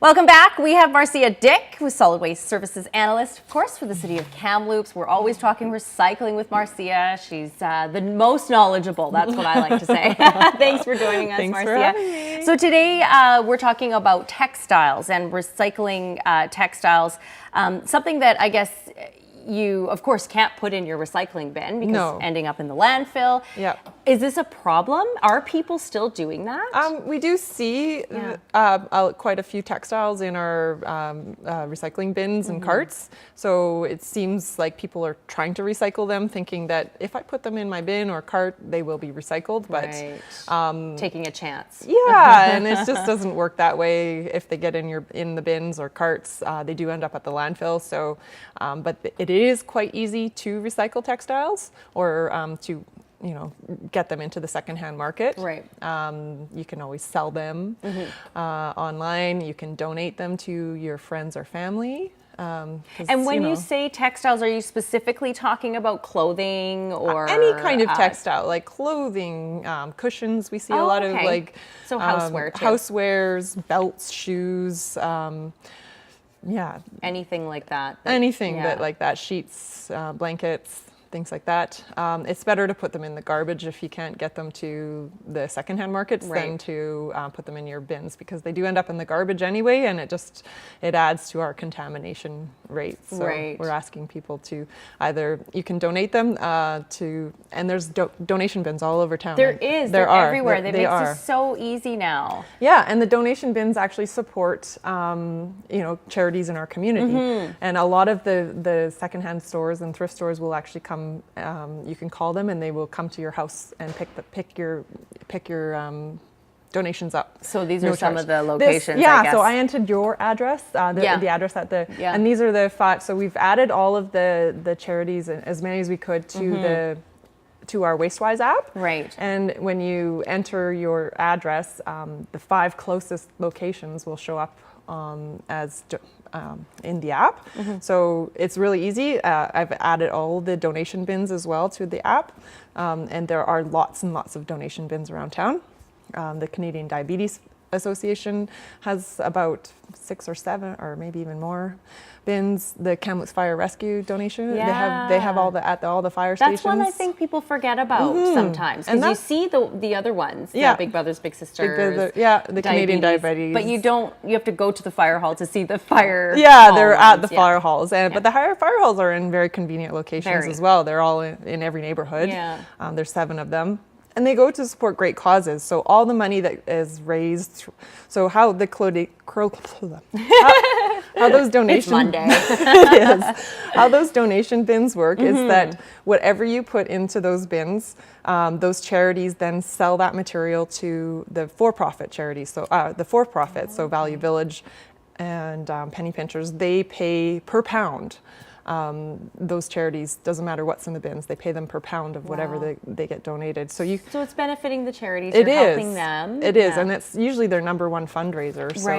Welcome back. We have Marcia Dick, who's Solid Waste Services Analyst, of course, for the City of Kamloops. We're always talking recycling with Marcia. She's the most knowledgeable. That's what I like to say. Thanks for joining us, Thanks Marcia. for having me. So today we're talking about textiles and recycling textiles, something that I guess you, of course, can't put in your recycling bin because it's ending up in the landfill. Yep. Is this a problem? Are people still doing that? We do see quite a few textiles in our recycling bins and carts. So it seems like people are trying to recycle them, thinking that if I put them in my bin or cart, they will be recycled. But taking a chance. Yeah, and it just doesn't work that way. If they get in the bins or carts, they do end up at the landfill. So, but it is quite easy to recycle textiles or to get them into the secondhand market. Right. You can always sell them online. You can donate them to your friends or family. And when you say textiles, are you specifically talking about clothing or any kind of textile, like clothing, cushions? We see a lot of so houseware too. Housewares, belts, shoes. Anything like that. Anything like that, sheets, blankets, things like that. It's better to put them in the garbage if you can't get them to the secondhand markets than to put them in your bins, because they do end up in the garbage anyway, and it adds to our contamination rate. So we're asking people to either, you can donate them and there's donation bins all over town. They're everywhere. They make it so easy now. Yeah, and the donation bins actually support charities in our community. And a lot of the secondhand stores and thrift stores will actually come. You can call them, and they will come to your house and pick your donations up. So these are some of the locations. I guess. So I entered your address, the address at and these are the 5. So we've added all of the charities, as many as we could, to our WasteWise app. Right. And when you enter your address, the 5 closest locations will show up as in the app. So it's really easy. I've added all the donation bins as well to the app, and there are lots and lots of donation bins around town. The Canadian Diabetes Association has about 6 or 7 or maybe even more bins. The Kamloops Fire Rescue donation, they have all the fire stations. That's one I think people forget about sometimes, because you see the other ones, Big Brothers Big Sisters, the Canadian Diabetes, but you have to go to the fire hall to see the fire they're at the fire halls, but the fire halls are in very convenient locations as well. They're all in every neighborhood. There's 7 of them. And they go to support great causes. So all the money that is raised, so how the how those donations it's Monday. it is. How those donation bins work is that whatever you put into those bins, those charities then sell that material to the for-profit charities. So the for-profit, so Value Village and Penny Pinchers, they pay per pound. Those charities, doesn't matter what's in the bins, they pay them per pound of whatever they get donated. So it's benefiting the charities. You're helping them. It is, and it's usually their number 1 fundraiser. So,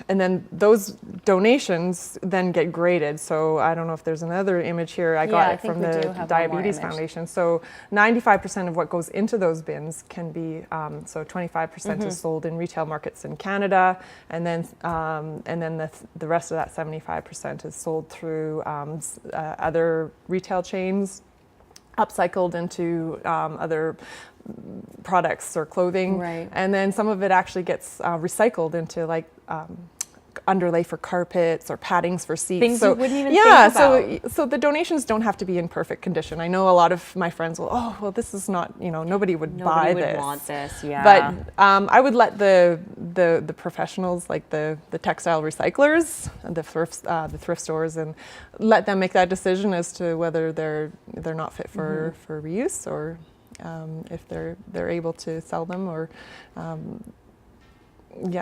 and then those donations then get graded. So I don't know if there's another image here. I got it from the Diabetes Foundation. So 95% of what goes into those bins can be, so 25% is sold in retail markets in Canada, and then the rest of that 75% is sold through other retail chains, upcycled into other products or clothing, and then some of it actually gets recycled into underlay for carpets or paddings for seats. Things you wouldn't even think about. So the donations don't have to be in perfect condition. I know a lot of my friends will, this is not, nobody would buy this. Nobody would want this, But I would let the professionals, like the textile recyclers, the thrift stores, and let them make that decision as to whether they're not fit for reuse, or if they're able to sell them or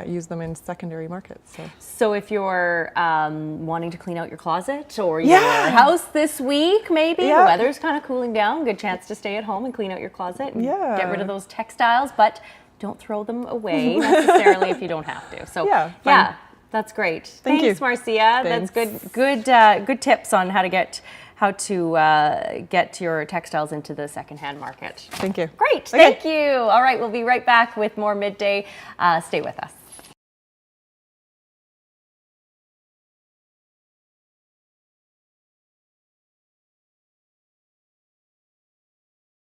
use them in secondary markets. So if you're wanting to clean out your closet or your house this week, maybe the weather's kind of cooling down, good chance to stay at home and clean out your closet and get rid of those textiles, but don't throw them away necessarily if you don't have to. So that's great. Thanks, Marcia. Thanks. That's good tips on how to get how to get your textiles into the secondhand market. Thank you. Great. Okay. Thank you. All right. We'll be right back with more Midday. Stay with us.